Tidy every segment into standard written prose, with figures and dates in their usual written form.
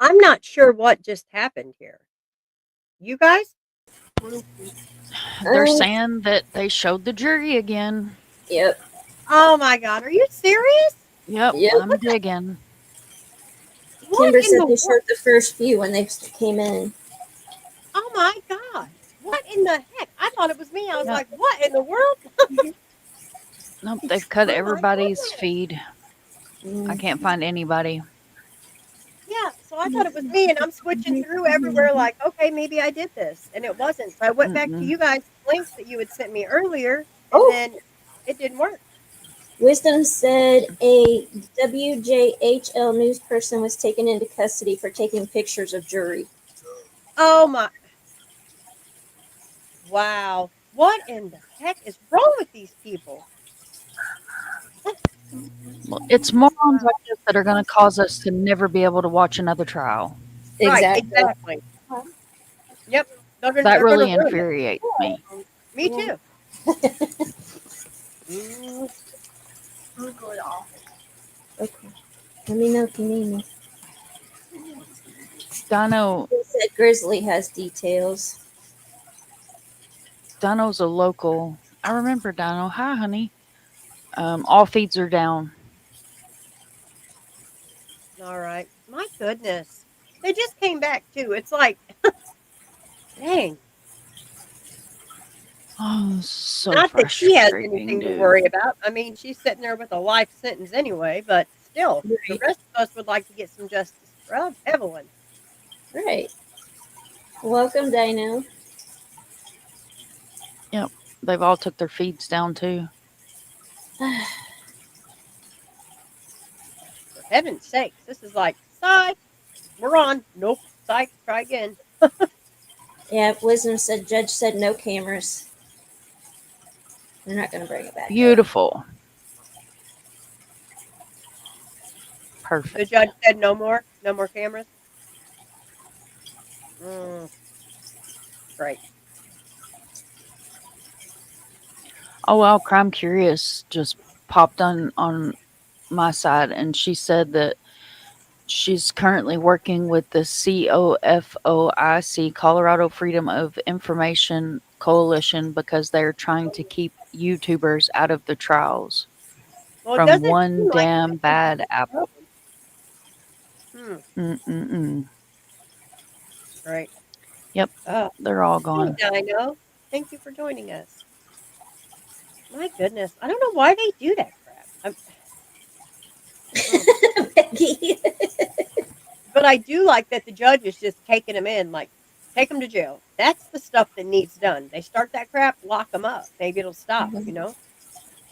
I'm not sure what just happened here. You guys? They're saying that they showed the jury again. Yep. Oh my God, are you serious? Yep. I'm digging. Kimber said they showed the first few when they came in. Oh my God. What in the heck? I thought it was me. I was like, what in the world? Nope, they've cut everybody's feed. I can't find anybody. Yeah, so I thought it was me, and I'm switching through everywhere like, okay, maybe I did this, and it wasn't. So I went back to you guys' links that you had sent me earlier, and then it didn't work. Wisdom said a WJHL news person was taken into custody for taking pictures of jury. Oh my. Wow. What in the heck is wrong with these people? Well, it's morons like this that are going to cause us to never be able to watch another trial. Exactly. Yep. That really infuriates me. Me too. I'll go to the office. Okay. Let me know if you need me. Dino said Grizzly has details. Dino's a local. I remember Dino. Hi, honey. All feeds are down. All right. My goodness. They just came back too. It's like, dang. Oh, so not that she has anything to worry dude. about. I mean, she's sitting there with a life sentence anyway, but still, the rest of us would like to get some justice for Evelyn. Right. Welcome, Dino. Yep. They've all took their feeds down too. For heaven's sakes, this is like, psych, we're on. Nope, psych, try again. Yeah, Wisdom said, Judge said no cameras. They're not going to bring it back. Beautiful. Perfect. The judge said no more cameras. Great. Oh well, Crime Curious just popped on my side, and she said that she's currently working with the COFOIC, Colorado Freedom of Information Coalition, because they're trying to keep YouTubers out of the trials from one damn bad apple. Right. Yep. They're all gone. Hey, Dino. Thank you for joining us. My goodness. I don't know why they do that crap. But I do like that the judge is just taking them in, like, take them to jail. That's the stuff that needs done. They start that crap, lock them up. Maybe it'll stop, you know?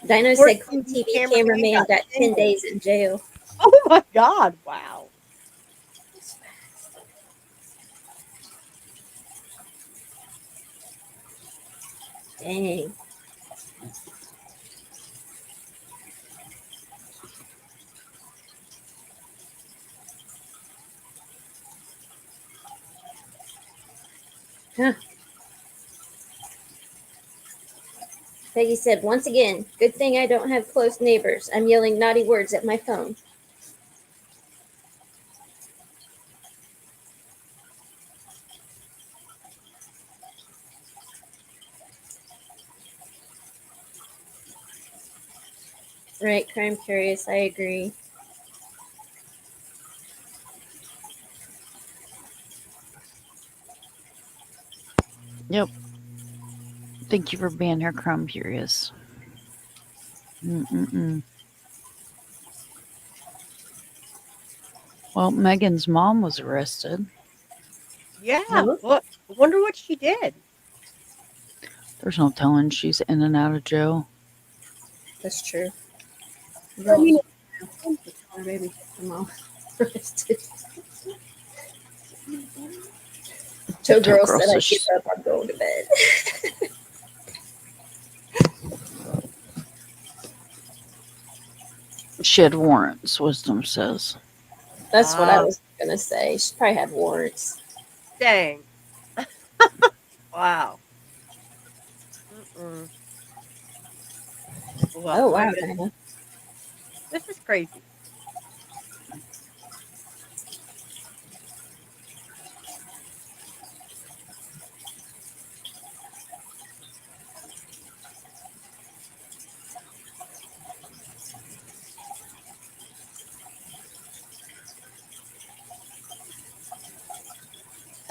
Dino said TV cameraman got 10 days in jail. Oh my God. Wow. Dang. Huh. Peggy said, once again, good thing I don't have close neighbors. I'm yelling naughty words at my phone. Right, Crime Curious, I agree. Yep. Thank you for being here, Crime Curious. Well, Megan's mom was arrested. Yeah. Well, I wonder what she did. There's no telling. She's in and out of jail. That's true. Maybe arrested. Two girls said I give up, I'm going to bed. She had warrants, Wisdom says. That's what I was going to say. She probably had warrants. Dang. Wow. Well, oh, wow. This is crazy.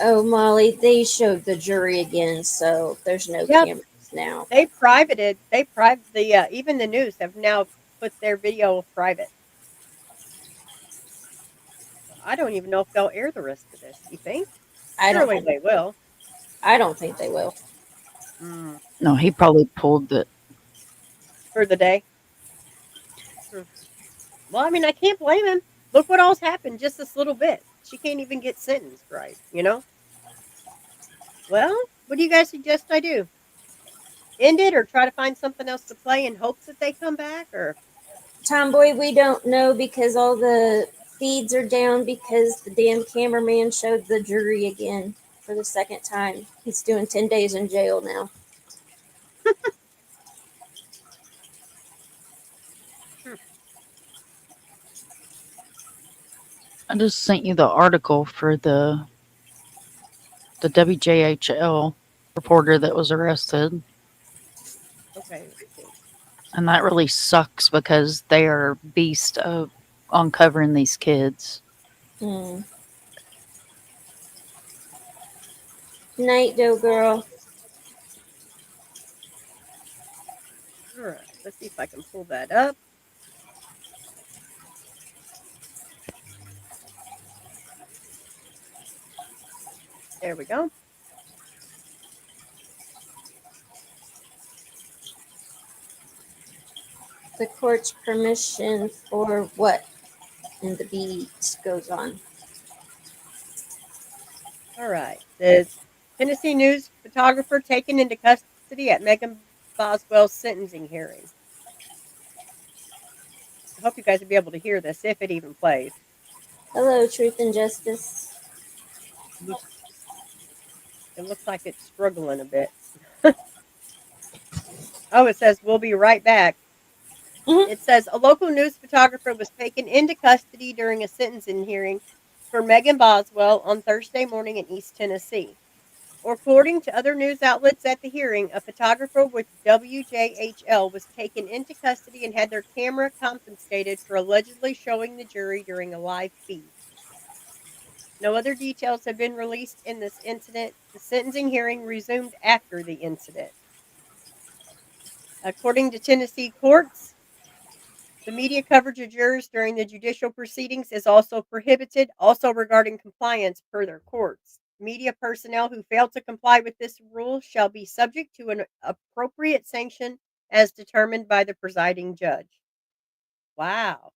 Oh, Molly, they showed the jury again, so there's no Yep. cameras now. They privated the even the news have now put their video private. I don't even know if they'll air the rest of this. You think? Surely they will. I don't think they will. No, he probably pulled it. For the day. Well, I mean, I can't blame him. Look what all's happened just this little bit. She can't even get sentenced right, you know? Well, what do you guys suggest I do? End it or try to find something else to play in hopes that they come back? Or Tomboy, we don't know because all the feeds are down because the damn cameraman showed the jury again for the second time. He's doing 10 days in jail now. I just sent you the article for the WJHL reporter that was arrested. okay, let's see. And that really sucks because they are beast of uncovering these kids. Night, dough girl. All right, let's see if I can pull that up. There we go. The court's permission for what? And the beat goes on. All right. Says Tennessee News photographer taken into custody at Megan Boswell's sentencing hearing. I hope you guys will be able to hear this if it even plays. Hello, Truth and Justice. It looks like it's struggling a bit. Oh, it says we'll be right back. It says a local news photographer was taken into custody during a sentencing hearing for Megan Boswell on Thursday morning in East Tennessee. According to other news outlets at the hearing, a photographer with WJHL was taken into custody and had their camera confiscated for allegedly showing the jury during a live feed. No other details have been released in this incident. The sentencing hearing resumed after the incident. According to Tennessee courts, the media coverage of jurors during the judicial proceedings is also prohibited, also regarding compliance per their courts. Media personnel who fail to comply with this rule shall be subject to an appropriate sanction as determined by the presiding judge. Wow.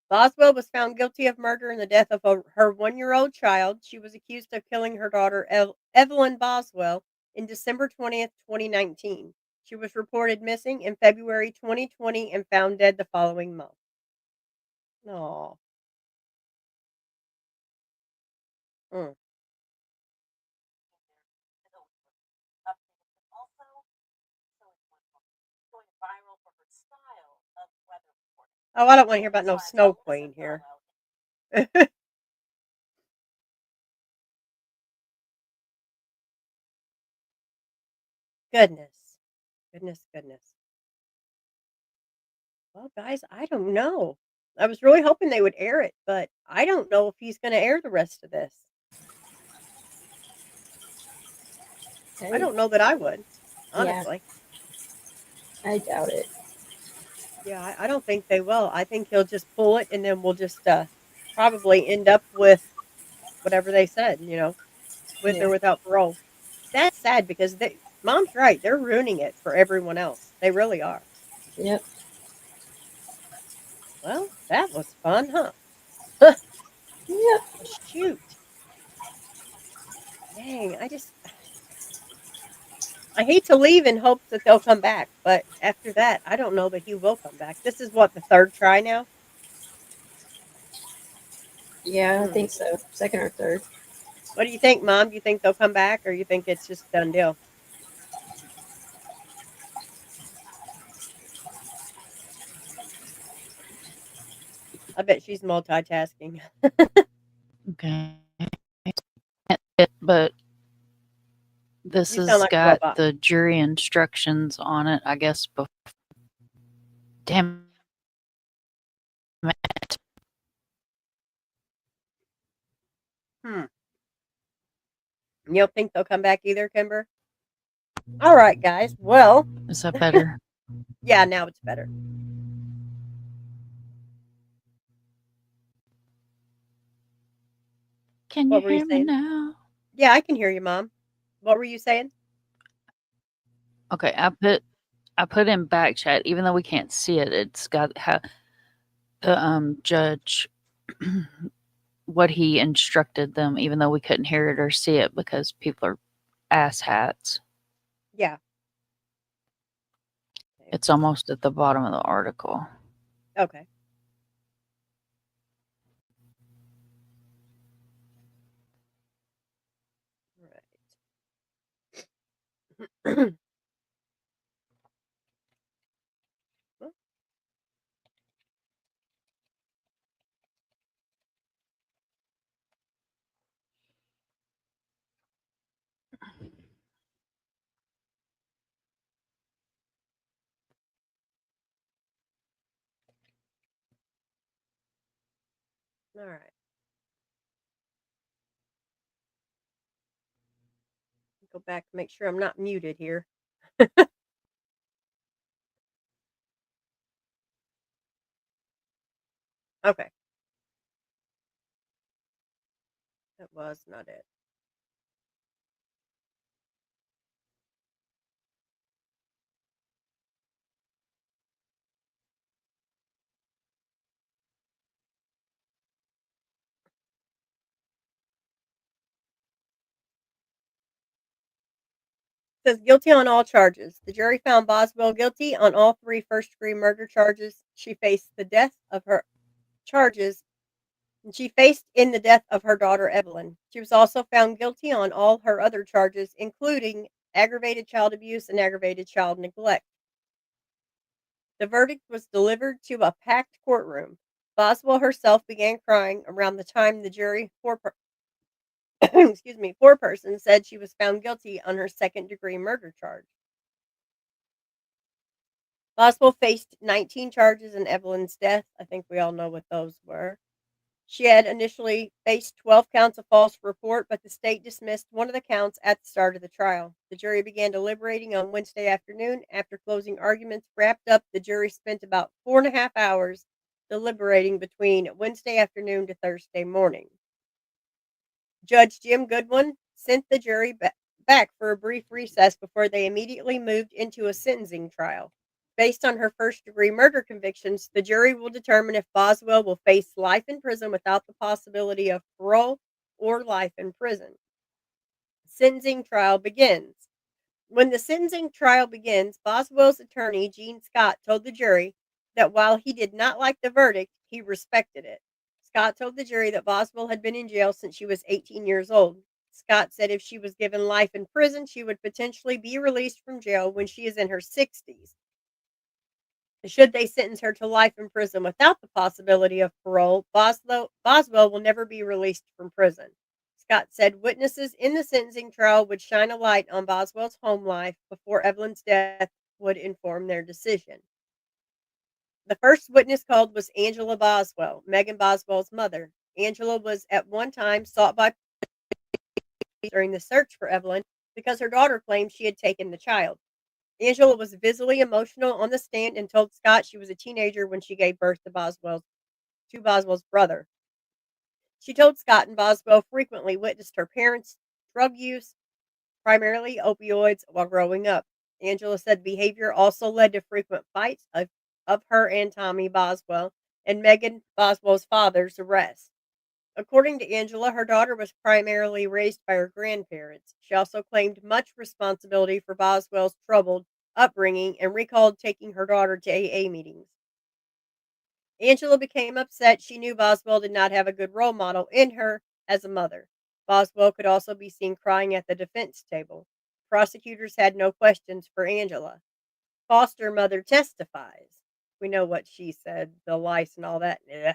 Boswell was found guilty of murder in the death of her 1-year-old child. She was accused of killing her daughter, Evelyn Boswell, in December 20th, 2019. She was reported missing in February 2020 and found dead the following month. Aw. Mm. Oh, I don't want to hear about no snow queen here. Goodness. Goodness. Well, guys, I don't know. I was really hoping they would air it, but I don't know if he's going to air the rest of this. I don't know that I would, honestly. Yeah, I doubt it. Yeah, I don't think they will. I think he'll just pull it and then we'll just probably end up with whatever they said, with or without parole. That's sad because Mom's right. They're ruining it for everyone else. They really are. Yep. Well, that was fun, huh? Yep. Shoot. Dang, I hate to leave in hopes that they'll come back, but after that, I don't know that he will come back. This is what, the third try now? Yeah, I think so. Second or third. What do you think, Mom? Do you think they'll come back or you think it's just a done deal? I bet she's multitasking. Okay. But this You sound has like a got robot. the jury instructions on it, I guess. Damn it. You don't think they'll come back either, Kimber? All right, guys. Well, Is that better? yeah, now it's better. Can What you were you hear me saying? now? Yeah, I can hear you, Mom. What were you saying? Okay, I put in back chat, even though we can't see it. It's got the judge what he instructed them, even though we couldn't hear it or see it because people are asshats. Yeah. It's almost at the bottom of the article. Okay. Right. All right. Go back and make sure I'm not muted here. Okay. That was not it. It says guilty on all charges. The jury found Boswell guilty on all 3 first-degree murder charges. She faced the death of her charges. And she faced in the death of her daughter Evelyn. She was also found guilty on all her other charges, including aggravated child abuse and aggravated child neglect. The verdict was delivered to a packed courtroom. Boswell herself began crying around the time the jury foreperson said she was found guilty on her second-degree murder charge. Boswell faced 19 charges in Evelyn's death. I think we all know what those were. She had initially faced 12 counts of false report, but the state dismissed one of the counts at the start of the trial. The jury began deliberating on Wednesday afternoon. After closing arguments wrapped up, the jury spent about 4.5 hours deliberating between Wednesday afternoon to Thursday morning. Judge Jim Goodwin sent the jury back for a brief recess before they immediately moved into a sentencing trial. Based on her first-degree murder convictions, the jury will determine if Boswell will face life in prison without the possibility of parole or life in prison. Sentencing trial begins. When the sentencing trial begins, Boswell's attorney, Gene Scott, told the jury that while he did not like the verdict, he respected it. Scott told the jury that Boswell had been in jail since she was 18 years old. Scott said if she was given life in prison, she would potentially be released from jail when she is in her 60s. Should they sentence her to life in prison without the possibility of parole, Boswell will never be released from prison. Scott said witnesses in the sentencing trial would shine a light on Boswell's home life before Evelyn's death would inform their decision. The first witness called was Angela Boswell, Megan Boswell's mother. Angela was at one time sought by police during the search for Evelyn because her daughter claimed she had taken the child. Angela was visibly emotional on the stand and told Scott she was a teenager when she gave birth to Boswell's brother. She told Scott and Boswell frequently witnessed her parents' drug use, primarily opioids, while growing up. Angela said behavior also led to frequent fights of her and Tommy Boswell and Megan Boswell's father's arrest. According to Angela, her daughter was primarily raised by her grandparents. She also claimed much responsibility for Boswell's troubled upbringing and recalled taking her daughter to AA meetings. Angela became upset. She knew Boswell did not have a good role model in her as a mother. Boswell could also be seen crying at the defense table. Prosecutors had no questions for Angela. Foster mother testifies. We know what she said, the lice and all that. Yeah.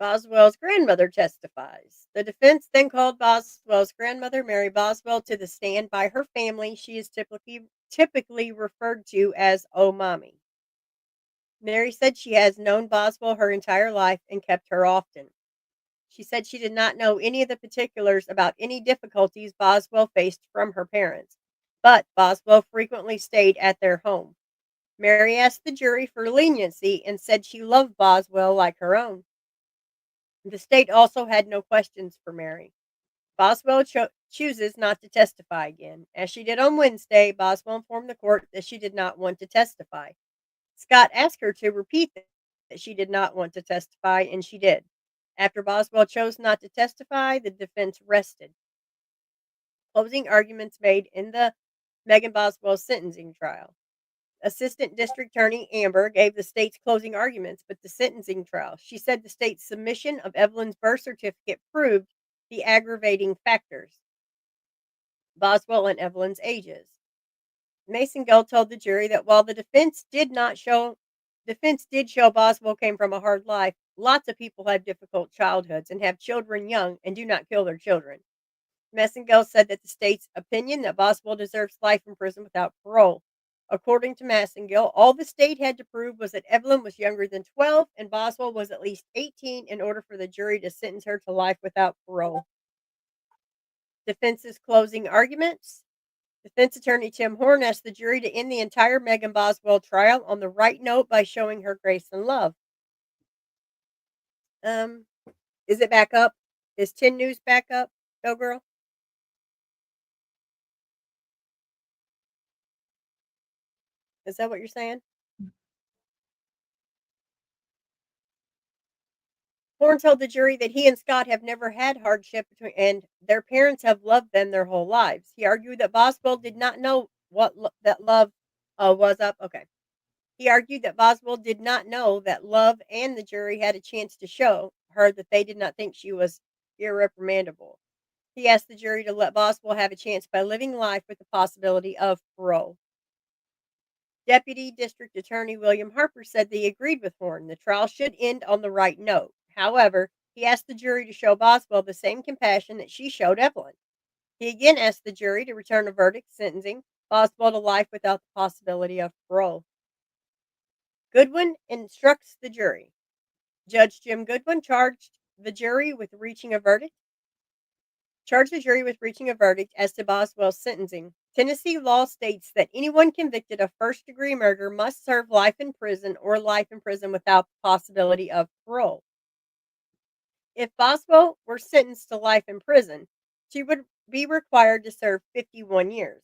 Boswell's grandmother testifies. The defense then called Boswell's grandmother, Mary Boswell, to the stand. By her family, she is typically referred to as "Oh Mommy." Mary said she has known Boswell her entire life and kept her often. She said she did not know any of the particulars about any difficulties Boswell faced from her parents, but Boswell frequently stayed at their home. Mary asked the jury for leniency and said she loved Boswell like her own. The state also had no questions for Mary. Boswell chooses not to testify again. As she did on Wednesday, Boswell informed the court that she did not want to testify. Scott asked her to repeat that she did not want to testify, and she did. After Boswell chose not to testify, the defense rested. Closing arguments made in the Megan Boswell sentencing trial. Assistant District Attorney Amber gave the state's closing arguments, but the sentencing trial. She said the state's submission of Evelyn's birth certificate proved the aggravating factors. Boswell and Evelyn's ages. Mason Gull told the jury that while the defense did show Boswell came from a hard life, lots of people have difficult childhoods and have children young and do not kill their children. Massengill said that the state's opinion that Boswell deserves life in prison without parole. According to Massengill, all the state had to prove was that Evelyn was younger than 12 and Boswell was at least 18 in order for the jury to sentence her to life without parole. Defense's closing arguments. Defense attorney Tim Horn asked the jury to end the entire Megan Boswell trial on the right note by showing her grace and love. Is it back up? Is 10 News back up? Go girl. Is that what you're saying? Horn told the jury that he and Scott have never had hardship and their parents have loved them their whole lives. He argued that Boswell did not know that love was up. Okay. He argued that Boswell did not know that love and the jury had a chance to show her that they did not think she was irreprimandable. He asked the jury to let Boswell have a chance by living life with the possibility of parole. Deputy District Attorney William Harper said they agreed with Horn. The trial should end on the right note. However, he asked the jury to show Boswell the same compassion that she showed Evelyn. He again asked the jury to return a verdict sentencing Boswell to life without the possibility of parole. Goodwin instructs the jury. Judge Jim Goodwin charged the jury with reaching a verdict as to Boswell's sentencing. Tennessee law states that anyone convicted of first-degree murder must serve life in prison or life in prison without the possibility of parole. If Boswell were sentenced to life in prison, she would be required to serve 51 years.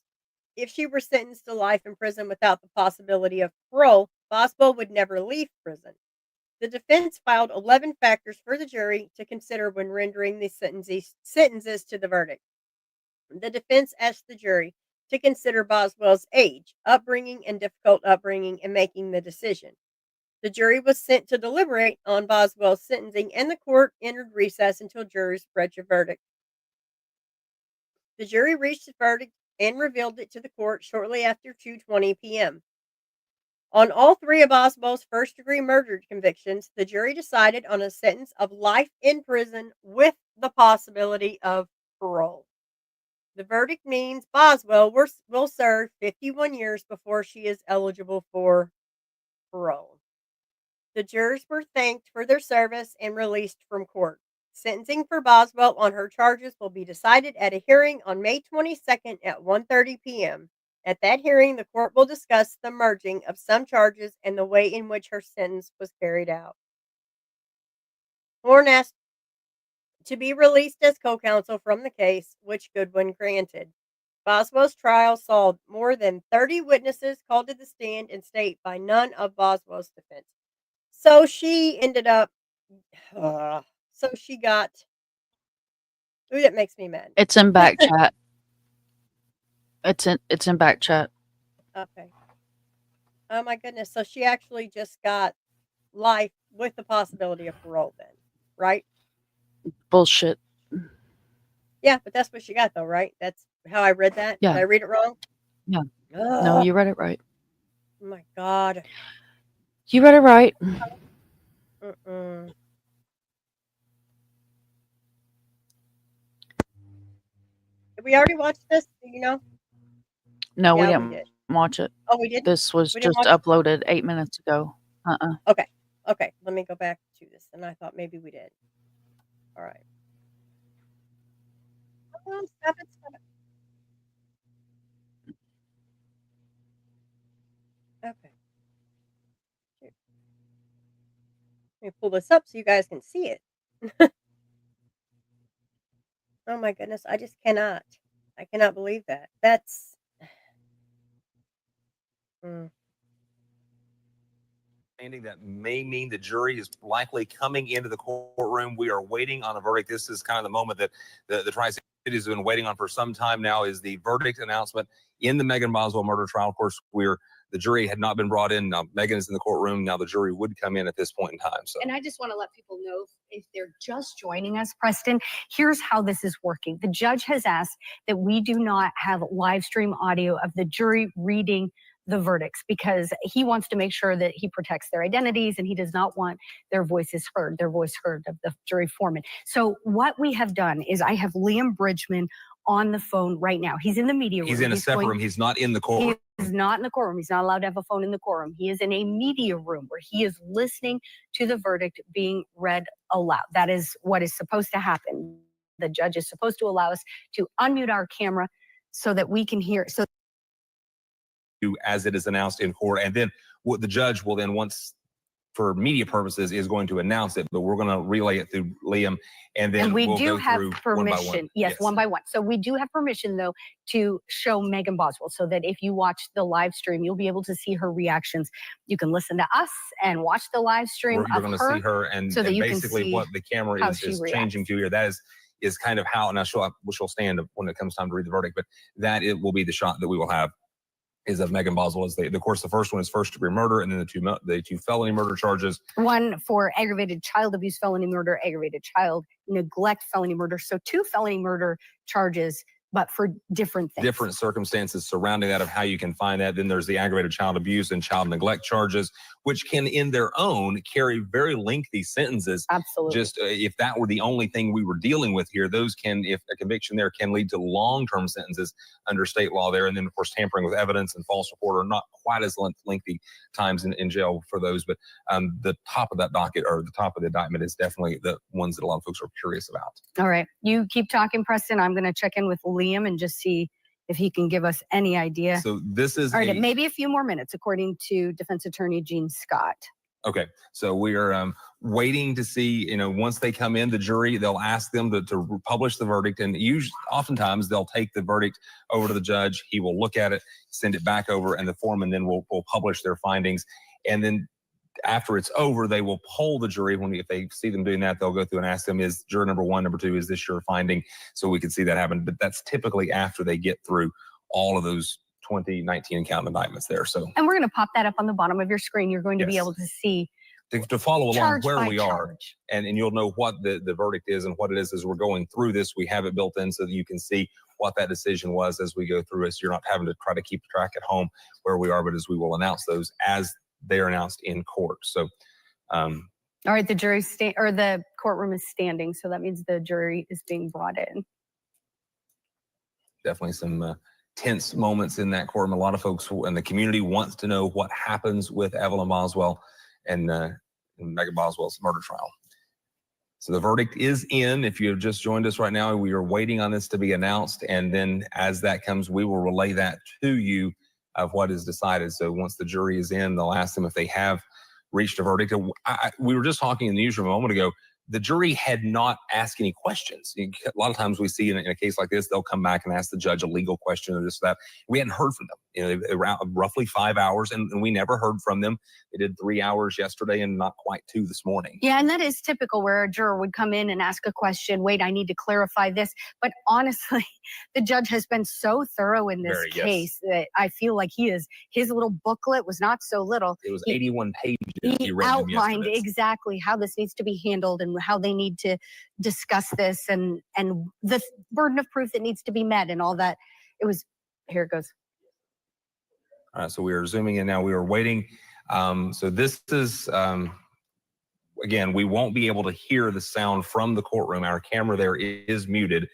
If she were sentenced to life in prison without the possibility of parole, Boswell would never leave prison. The defense filed 11 factors for the jury to consider when rendering the sentences to the verdict. The defense asked the jury to consider Boswell's age, upbringing, and difficult upbringing in making the decision. The jury was sent to deliberate on Boswell's sentencing, and the court entered recess until jurors reached a verdict. The jury reached a verdict and revealed it to the court shortly after 2:20 p.m. On all three of Boswell's first-degree murder convictions, the jury decided on a sentence of life in prison with the possibility of parole. The verdict means Boswell will serve 51 years before she is eligible for parole. The jurors were thanked for their service and released from court. Sentencing for Boswell on her charges will be decided at a hearing on May 22nd at 1:30 p.m. At that hearing, the court will discuss the merging of some charges and the way in which her sentence was carried out. Horn asked to be released as co-counsel from the case, which Goodwin granted. Boswell's trial saw more than 30 witnesses called to the stand and state by none of Boswell's defense. So she ended up, she got, ooh, that makes me mad. It's in back chat. It's in back chat. Okay. Oh my goodness. So she actually just got life with the possibility of parole then, right? Bullshit. Yeah, but that's what she got though, right? That's how I read that. Yeah. Did I read it wrong? Yeah. No, you read it right. Oh my God. You read it right. Mm-mm. Did we already watch this? Do you know? No, we Yeah, didn't did. watch it. Oh, we didn't? This was We didn't just watch it? uploaded 8 minutes ago. Okay. Let me go back to this. And I thought maybe we did. All right. Oh, stop it, stop it. Okay. Here. Let me pull this up so you guys can see it. Oh my goodness, I just cannot. I cannot believe that. That's mm. That may mean the jury is likely coming into the courtroom. We are waiting on a verdict. This is kind of the moment that the Tri-City has been waiting on for some time now, is the verdict announcement in the Megan Boswell murder trial. Of course, the jury had not been brought in. Now Megan is in the courtroom. Now the jury would come in at this point in time. So, and I just want to let people know, if they're just joining us, Preston, here's how this is working. The judge has asked that we do not have live stream audio of the jury reading the verdicts, because he wants to make sure that he protects their identities, and he does not want their voice heard of the jury foreman. So what we have done is, I have Liam Bridgman on the phone right now. He's in the media room. he's in a separate room. He's not in the courtroom. He's not in the courtroom. He's not allowed to have a phone in the courtroom. He is in a media room where he is listening to the verdict being read aloud. That is what is supposed to happen. The judge is supposed to allow us to unmute our camera so that we can hear. So as it is announced in court, and then what the judge will then, once for media purposes, is going to announce it, but we're going to relay it through Liam, and then we we'll do go have through permission. one by one. Yes, one by one. So we do have permission, though, to show Megan Boswell, so that if you watch the live stream, you'll be able to see her reactions. You can listen to us and watch the live stream. You're going to see her, and, so that you basically can see what the camera is changing to here. That is kind of how, now she'll stand when it comes time to read the verdict, but that it will be the shot that we will have is of Megan Boswell. Of course, the first one is first-degree murder, and then the two felony murder charges. One for aggravated child abuse felony murder, aggravated child neglect felony murder. So 2 felony murder charges, but for different things. Different circumstances surrounding that, of how you can find that. Then there's the aggravated child abuse and child neglect charges, which can in their own carry very lengthy sentences. Absolutely. Just if that were the only thing we were dealing with here, those can, if a conviction there, can lead to long-term sentences under state law there. And then, of course, tampering with evidence and false report are not quite as lengthy times in jail for those. But the top of that docket, or the top of the indictment, is definitely the ones that a lot of folks are curious about. All right. You keep talking, Preston. I'm going to check in with Liam and just see if he can give us any idea. So this is all right. Maybe a few more minutes, according to defense attorney Gene Scott. Okay, so we are waiting to see, once they come in, the jury, they'll ask them to publish the verdict, and oftentimes they'll take the verdict over to the judge. He will look at it, send it back over, and the foreman then will publish their findings. And then after it's over, they will poll the jury. If they see them doing that, they'll go through and ask them, is juror number 1, number 2, is this your finding? So we can see that happen. But that's typically after they get through all of those 2019 and counting indictments there. So, and we're going to pop that up on the bottom of your screen. You're going to be able to see, to follow along where we are, charge. and you'll know what the verdict is and what it is as we're going through this. We have it built in so that you can see what that decision was as we go through it. So you're not having to try to keep track at home where we are, but as we will announce those as they are announced in court. So, all right, the jury or the courtroom is standing, so that means the jury is being brought in. Definitely some tense moments in that courtroom. A lot of folks in the community wants to know what happens with Evelyn Boswell and Megan Boswell's murder trial. So the verdict is in. If you have just joined us right now, we are waiting on this to be announced, and then as that comes, we will relay that to you of what is decided. So once the jury is in, they'll ask them if they have reached a verdict. We were just talking in the newsroom a moment ago. The jury had not asked any questions. A lot of times we see in a case like this, they'll come back and ask the judge a legal question or this or that. We hadn't heard from them. They were roughly 5 hours, and we never heard from them. They did 3 hours yesterday and not quite 2 this morning. Yeah, and that is typical, where a juror would come in and ask a question. Wait, I need to clarify this. But honestly, the judge has been so thorough in this case that I feel like his little booklet was not so little. It was 81 pages. He outlined exactly how this needs to be handled and how they need to discuss this and the burden of proof that needs to be met and all that. Here it goes. All right, so we are zooming in now. We are waiting. So this is, again, we won't be able to hear the sound from the courtroom. Our camera there is muted.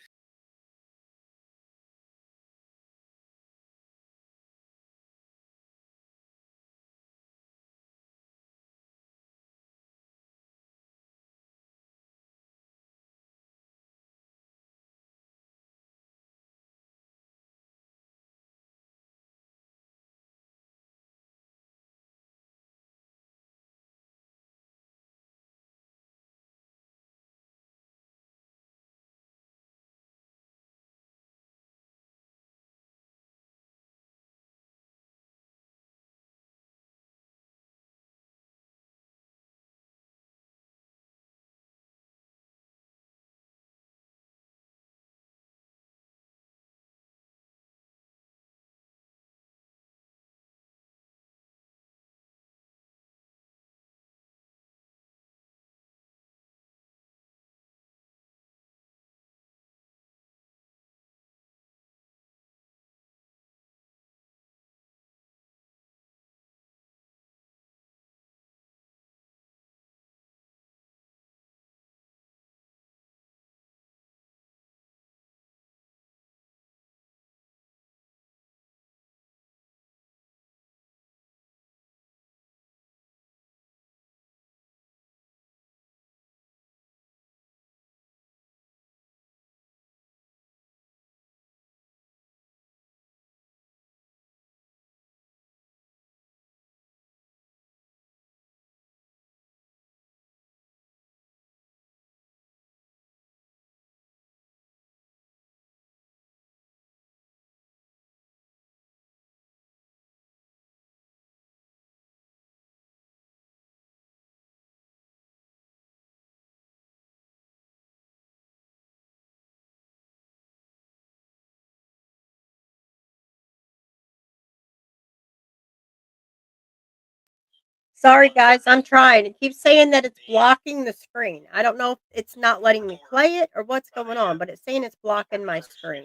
Sorry, guys, I'm trying. It keeps saying that it's blocking the screen. I don't know if it's not letting me play it or what's going on, but it's saying it's blocking my screen.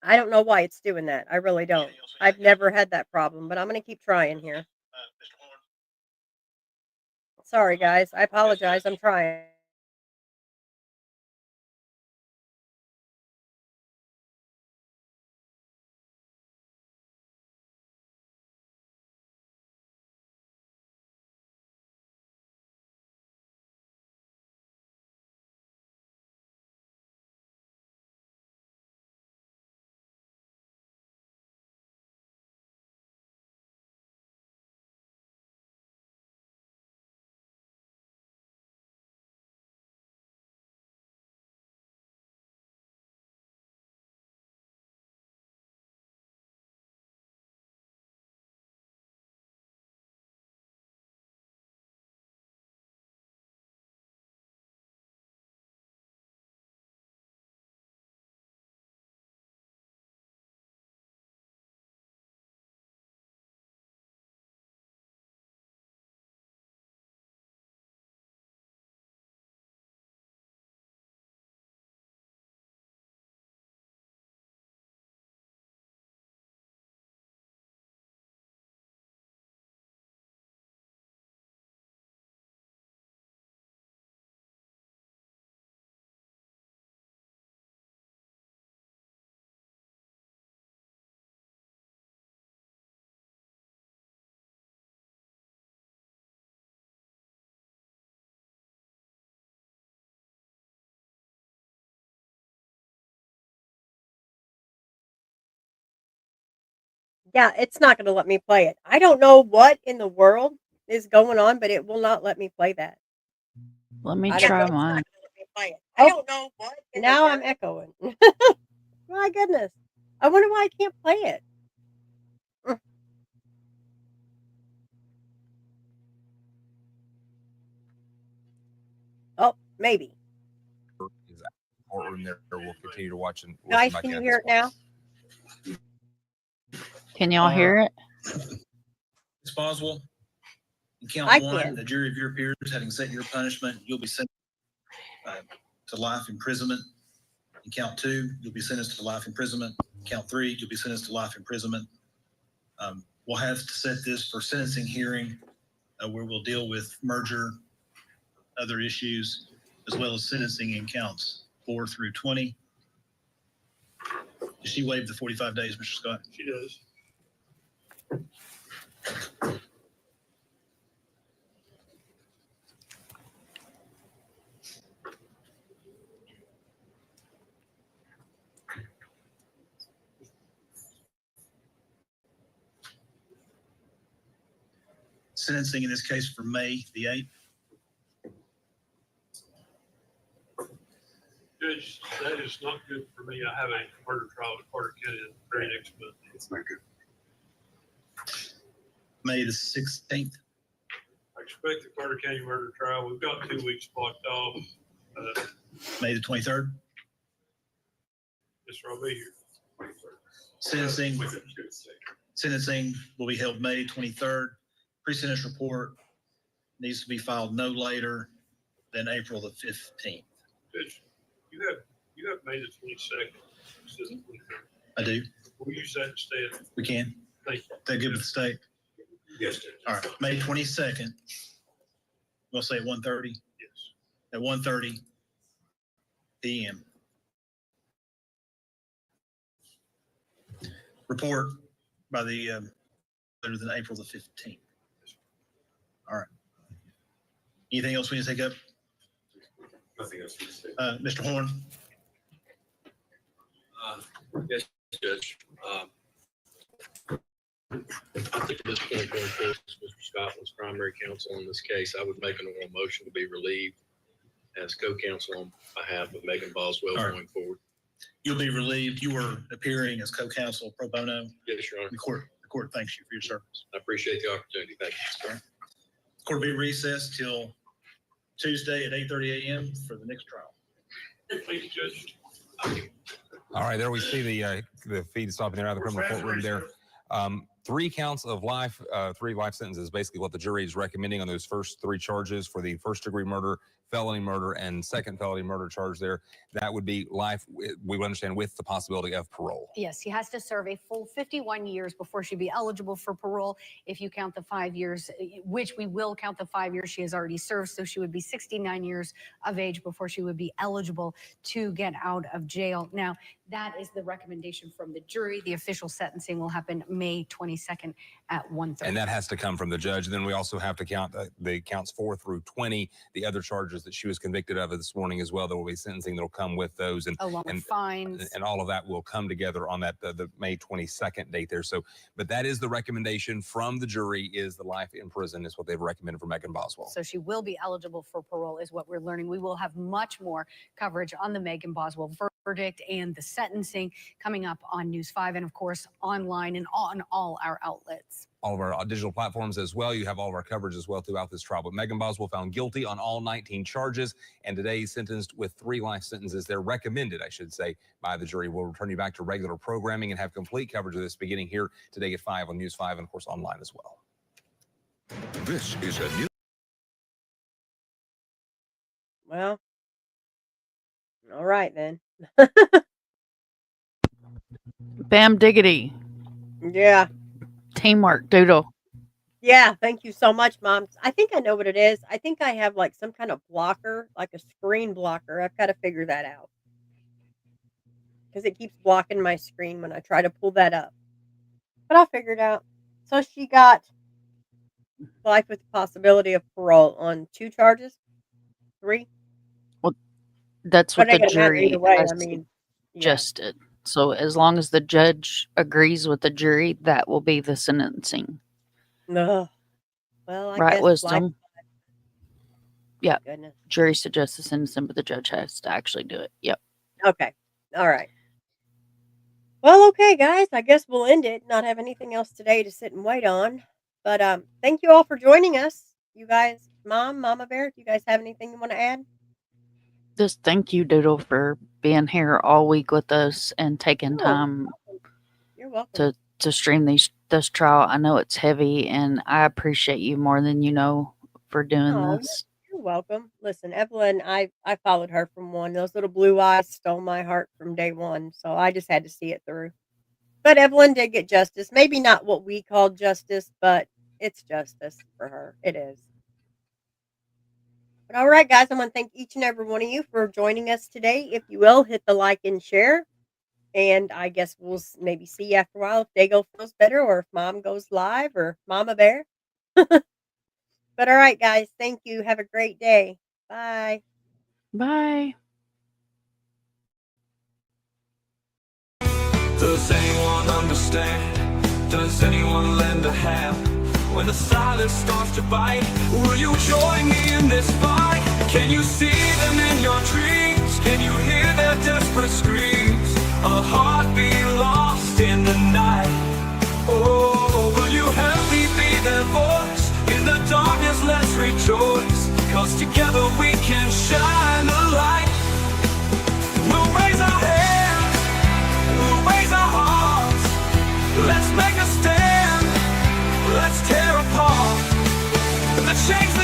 I don't know why it's doing that. I really don't. I've never had that problem, but I'm going to keep trying here. Sorry, guys. I apologize. I'm trying. Yeah, it's not going to let me play it. I don't know what in the world is going on, but it will not let me play that. Let me I don't try know. It's not mine. gonna let me play it. I don't know what. Now I'm echoing. My goodness. I wonder why I can't play it. Mm. Oh, maybe. Is that courtroom there? We'll continue to watch and Guys, listen back can in you at hear this it point. now? Can y'all hear it? Ms. Boswell, in count I one, can. the jury of your peers having set your punishment, you'll be sentenced to life imprisonment. In count two, you'll be sentenced to life imprisonment. Count three, you'll be sentenced to life imprisonment. We'll have to set this for sentencing hearing where we'll deal with merger, other issues, as well as sentencing in counts 4 through 20. Does she waive the 45 days, Mr. Scott? She does. Sentencing in this case for May the 8th. Judge, that is not good for me. I have a murder trial at Carter County the very next month. It's not good. May the 16th. I expect the Carter County murder trial. We've got 2 weeks blocked off. May the 23rd. Yes, sir, I'll be here. Sentencing will be held May 23rd. Pre-sentence report needs to be filed no later than April the 15th. Judge, you have May the 22nd. Instead of 23rd. I do. We'll use that instead. We can. Thank you. They're good with the state. Yes, Judge. All right. May 22nd. We'll say at 1:30. Yes. At 1:30 p.m. Report by the later than April the 15th. All right. Anything else we need to take up? Nothing else to say. Mr. Horn? Yes, Judge. I think at this point, going forward, Mr. Scott was primary counsel in this case. I would make an oral motion to be relieved as co-counsel on behalf of Megan Boswell All right. going forward. You'll be relieved. You were appearing as co-counsel pro bono. Yes, Your Honor. The court thanks you for your service. I appreciate the opportunity. Thank you. All right. Court will be recessed till Tuesday at 8:30 a.m. for the next trial. Thank you, Judge. All right, there we see the feed stopping there out of the criminal courtroom there. 3 counts of life, 3 life sentences, basically what the jury is recommending on those first 3 charges for the first-degree murder, felony murder, and second felony murder charge there. That would be life, we would understand, with the possibility of parole. Yes, he has to serve a full 51 years before she'd be eligible for parole. If you count the 5 years, which we will count the 5 years she has already served, so she would be 69 years of age before she would be eligible to get out of jail. Now, that is the recommendation from the jury. The official sentencing will happen May 22nd at 1:30. And that has to come from the judge. Then we also have to count the counts 4 through 20, the other charges that she was convicted of this morning as well. There will be sentencing that will come with those, and along with fines, and all of that will come together on that the May 22nd date there. So, but that is the recommendation from the jury, is the life in prison is what they've recommended for Megan Boswell. So she will be eligible for parole, is what we're learning. We will have much more coverage on the Megan Boswell verdict and the sentencing coming up on News 5, and of course online and on all our outlets. All of our digital platforms as well. You have all of our coverage as well throughout this trial. But Megan Boswell found guilty on all 19 charges, and today he's sentenced with 3 life sentences. They're recommended, I should say, by the jury. We'll return you back to regular programming and have complete coverage of this beginning here today at 5 on News 5 and, of course, online as well. This is a new. Well, all right then. Bam diggity. Yeah. Teamwork, Doodle. Yeah, thank you so much, Mom. I think I know what it is. I think I have like some kind of blocker, like a screen blocker. I've got to figure that out. Because it keeps blocking my screen when I try to pull that up. But I'll figure it out. So she got life with the possibility of parole on 2 charges? 3? That's what But it the doesn't matter jury either way. has I mean, yeah. suggested. So as long as the judge agrees with the jury, that will be the sentencing. Ugh. Well, I Right, guess Wisdom? life. Yeah. Goodness. Jury suggests the sentencing, but the judge has to actually do it. Yep. Okay. All right. Well, okay, guys. I guess we'll end it. Not have anything else today to sit and wait on. But thank you all for joining us. You guys, Mama Bear, do you guys have anything you want to add? Just thank you, Doodle, for being here all week with us and taking time You're welcome. to stream this trial. I know it's heavy, and I appreciate you more than you know for doing Oh, this. You're welcome. Listen, Evelyn, I followed her from one. Those little blue eyes stole my heart from day one, so I just had to see it through. But Evelyn did get justice. Maybe not what we call justice, but it's justice for her. It is. But all right, guys, I want to thank each and every one of you for joining us today. If you will, hit the like and share. And I guess we'll maybe see you after a while if Dago feels better or if Mom goes live or Mama Bear. But all right, guys, thank you. Have a great day. Bye. Bye. Does anyone understand? Does anyone lend a hand? When the silence starts to bite, will you join me in this fight? Can you see them in your dreams? Can you hear their desperate screams? A heartbeat lost in the night. Oh, will you help me be their voice? In the darkness, let's rejoice, 'cause together we can shine a light. We'll raise our hands, we'll raise our hearts. Let's make a stand, let's tear apart the chains that